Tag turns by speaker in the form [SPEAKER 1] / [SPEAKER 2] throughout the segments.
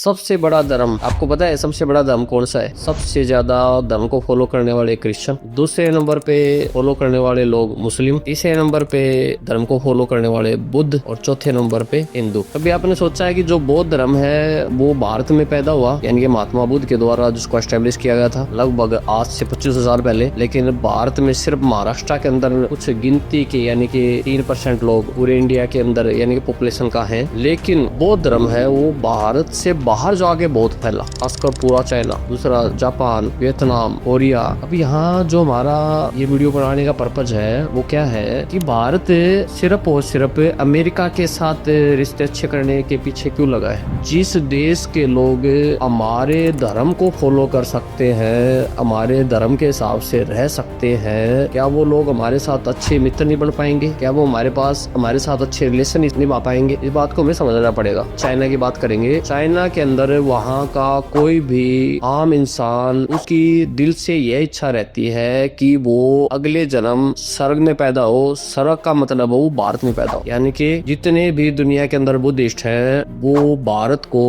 [SPEAKER 1] सबसे बड़ा धर्म आपको पता है? सबसे बड़ा धर्म कौन सा है? सबसे ज्यादा धर्म को फॉलो करने वाले क्रिश्चियन, दूसरे नंबर पे फॉलो करने वाले लोग मुस्लिम, तीसरे नंबर पे धर्म को फॉलो करने वाले बुद्ध और चौथे नंबर पे हिंदू। कभी आपने सोचा है कि जो बौद्ध धर्म है वो भारत में पैदा हुआ, यानी कि महात्मा बुद्ध के द्वारा जिसको एस्टेब्लिश किया गया था लगभग आज से 25,000 पहले, लेकिन भारत में सिर्फ महाराष्ट्र के अंदर कुछ गिनती के यानी कि 3% लोग पूरे इंडिया के अंदर यानी कि पॉपुलेशन का है। लेकिन बौद्ध धर्म है वो भारत से बाहर जाके बहुत फैला, खासकर पूरा चाइना, दूसरा जापान, वियतनाम, कोरिया। अब यहाँ जो हमारा ये वीडियो बनाने का पर्पज है वो क्या है कि भारत सिर्फ और सिर्फ अमेरिका के साथ रिश्ते अच्छे करने के पीछे क्यों लगा है? जिस देश के लोग हमारे धर्म को फॉलो कर सकते हैं, हमारे धर्म के हिसाब से रह सकते हैं, क्या वो लोग हमारे साथ अच्छे मित्र नहीं बन पाएंगे? क्या वो हमारे साथ अच्छे रिलेशन नहीं निभा पाएंगे? इस बात को हमें समझना पड़ेगा। चाइना की बात करेंगे, चाइना के अंदर वहाँ का कोई भी आम इंसान, उसकी दिल से यह इच्छा रहती है कि वो अगले जन्म स्वर्ग में पैदा हो। स्वर्ग का मतलब वो भारत में पैदा हो, यानी कि जितने भी दुनिया के अंदर बुद्धिस्ट हैं वो भारत को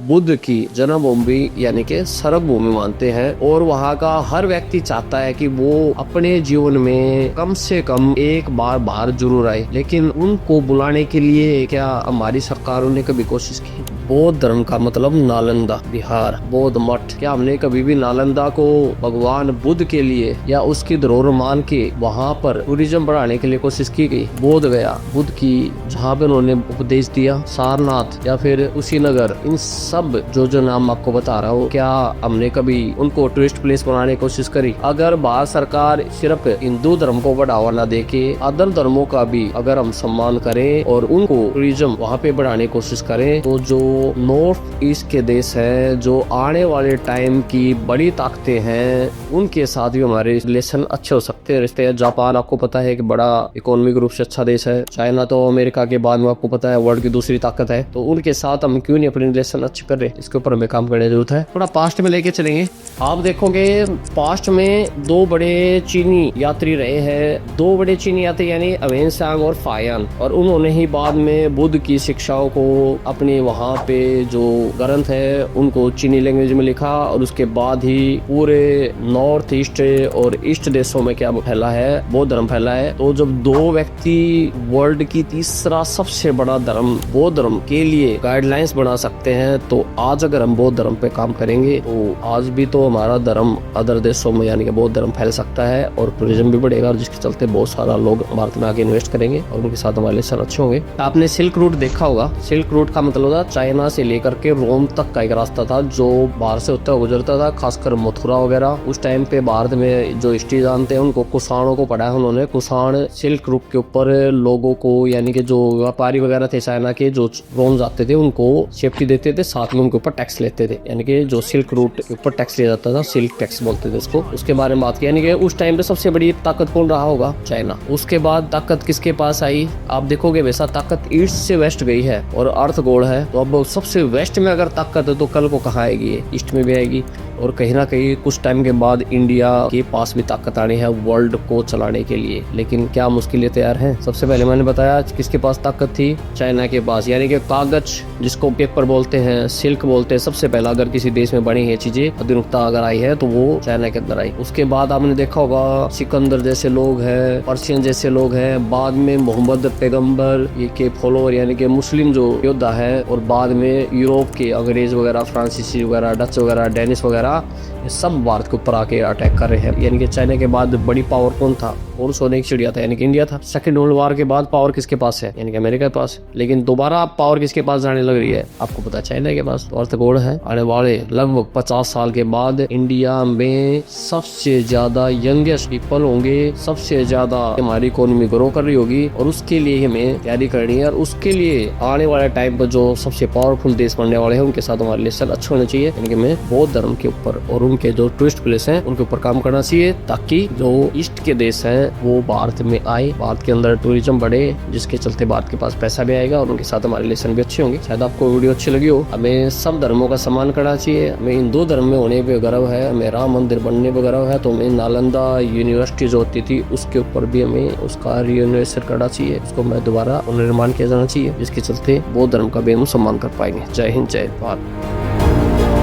[SPEAKER 1] बुद्ध की जन्मभूमि यानी कि स्वर्ग भूमि मानते हैं। और वहाँ का हर व्यक्ति चाहता है कि वो अपने जीवन में कम से कम एक बार बाहर जरूर आए। लेकिन उनको बुलाने के लिए क्या हमारी सरकारों ने कभी कोशिश की? बौद्ध धर्म का मतलब नालंदा, बिहार, बौद्ध मठ। क्या हमने कभी भी नालंदा को भगवान बुद्ध के लिए या उसकी धरोहर मान के वहाँ पर टूरिज्म बढ़ाने के लिए कोशिश की गई? बोध गया बुद्ध की जहाँ पे उन्होंने उपदेश दिया, सारनाथ या फिर कुशीनगर, इन सब जो नाम आपको बता रहा हूँ, क्या हमने कभी उनको टूरिस्ट प्लेस बनाने की कोशिश करी? अगर भारत सरकार सिर्फ हिंदू धर्म को बढ़ावा न दे के अदर धर्मों का भी अगर हम सम्मान करें और उनको टूरिज्म वहाँ पे बढ़ाने की कोशिश करें, तो जो नॉर्थ ईस्ट के देश हैं, जो आने वाले टाइम की बड़ी ताकतें हैं, उनके साथ भी हमारे रिलेशन अच्छे हो सकते हैं। रिश्ते, जापान आपको पता है कि बड़ा इकोनॉमिक रूप से अच्छा देश है, चाइना तो अमेरिका के बाद में आपको पता है वर्ल्ड की दूसरी ताकत है, तो उनके साथ हम क्यों नहीं अपने रिलेशन अच्छे कर रहे? इसके ऊपर हमें काम करने की जरूरत है। थोड़ा पास्ट में लेके चलेंगे। आप देखोगे पास्ट में दो बड़े चीनी यात्री रहे हैं, दो बड़े चीनी यात्री यानी अवेंसांग और फायान, और उन्होंने ही बाद में बुद्ध की शिक्षाओं को अपने वहाँ पे जो ग्रंथ है उनको चीनी लैंग्वेज में लिखा, और उसके बाद ही पूरे नॉर्थ ईस्ट और ईस्ट देशों में क्या फैला है, बौद्ध धर्म फैला है। तो जब दो व्यक्ति वर्ल्ड की तीसरा सबसे बड़ा धर्म बौद्ध धर्म के लिए गाइडलाइंस बना सकते हैं, तो आज अगर हम बौद्ध धर्म पे काम करेंगे तो आज भी तो हमारा धर्म अदर देशों में यानी कि बौद्ध धर्म फैल सकता है और टूरिज्म भी बढ़ेगा, और जिसके चलते बहुत सारा लोग भारत में आके इन्वेस्ट करेंगे और उनके साथ हमारे रिलेशन अच्छे होंगे। आपने सिल्क रूट देखा होगा। सिल्क रूट का मतलब होता चाइना से लेकर के रोम तक का एक रास्ता था जो बाहर से होता गुजरता था, खासकर मथुरा वगैरह। उस टाइम पे भारत में जो हिस्ट्री जानते हैं उनको कुषाणों को पढ़ा है उन्होंने। कुषाण सिल्क रूट के ऊपर लोगों को यानी कि जो व्यापारी वगैरह थे चाइना के जो रोम जाते थे उनको सेफ्टी देते थे, साथ में उनके ऊपर टैक्स लेते थे, यानी कि जो सिल्क रूट के ऊपर टैक्स लिया जाता था, सिल्क टैक्स बोलते थे उसको। उसके बारे में बात की, यानी कि उस टाइम पे सबसे बड़ी ताकत कौन रहा होगा? चाइना। उसके बाद ताकत किसके पास आई? आप देखोगे वैसा ताकत ईस्ट से वेस्ट गई है और अर्थ गोल है, तो अब सबसे वेस्ट में अगर ताकत है तो कल को कहाँ आएगी? ईस्ट में भी आएगी। और कहीं ना कहीं कुछ टाइम के बाद इंडिया के पास भी ताकत आनी है वर्ल्ड को चलाने के लिए, लेकिन क्या मुश्किलें तैयार हैं? सबसे पहले मैंने बताया किसके पास ताकत थी? चाइना के पास, यानी कि कागज जिसको पेपर बोलते हैं, सिल्क बोलते हैं, सबसे पहला अगर किसी देश में बनी है चीजें, आधुनिकता अगर आई है तो वो चाइना के अंदर आई। उसके बाद आपने देखा होगा सिकंदर जैसे लोग हैं, पर्शियन जैसे लोग हैं, बाद में मोहम्मद पैगंबर के फॉलोअर यानी कि मुस्लिम जो योद्धा है, और बाद में यूरोप के अंग्रेज वगैरह, फ्रांसीसी वगैरह, डच वगैरह, डेनिश वगैरह, ये सब भारत के ऊपर आके अटैक कर रहे हैं। यानी कि चाइना के बाद बड़ी पावर कौन था? और सोने की चिड़िया था, यानी कि इंडिया था। सेकंड वर्ल्ड वॉर के बाद पावर किसके पास है? यानी कि अमेरिका के पास। लेकिन दोबारा पावर किसके पास जाने लग रही है? आपको पता है चाइना के पास। तो अर्थगोल है। आने वाले लगभग 50 साल के बाद इंडिया में सबसे ज्यादा यंगेस्ट पीपल होंगे, सबसे ज्यादा हमारी इकोनॉमी ग्रो कर रही होगी, और उसके लिए हमें तैयारी करनी है। और उसके लिए आने वाले टाइम पर जो सबसे पावरफुल देश बनने वाले हैं उनके साथ हमारे रिलेशन अच्छे होने चाहिए, यानी कि हमें बौद्ध धर्म के ऊपर और उनके जो टूरिस्ट प्लेस हैं उनके ऊपर काम करना चाहिए, ताकि जो ईस्ट के देश हैं वो भारत में आए, भारत के अंदर टूरिज्म बढ़े, जिसके चलते भारत के पास पैसा भी आएगा और उनके साथ हमारे रिलेशन भी अच्छे होंगे। शायद आपको वीडियो अच्छी लगी हो। हमें सब धर्मों का सम्मान करना चाहिए। हमें हिंदू धर्म में होने पे गर्व है, हमें राम मंदिर बनने पे गर्व है, तो हमें नालंदा यूनिवर्सिटी जो होती थी उसके ऊपर भी हमें उसका रियूनिवर्सिटी करना चाहिए, उसको हमें दोबारा पुनर्निर्माण किया जाना चाहिए, जिसके चलते बौद्ध धर्म का भी हम सम्मान कर पाएंगे। जय हिंद, जय भारत। है।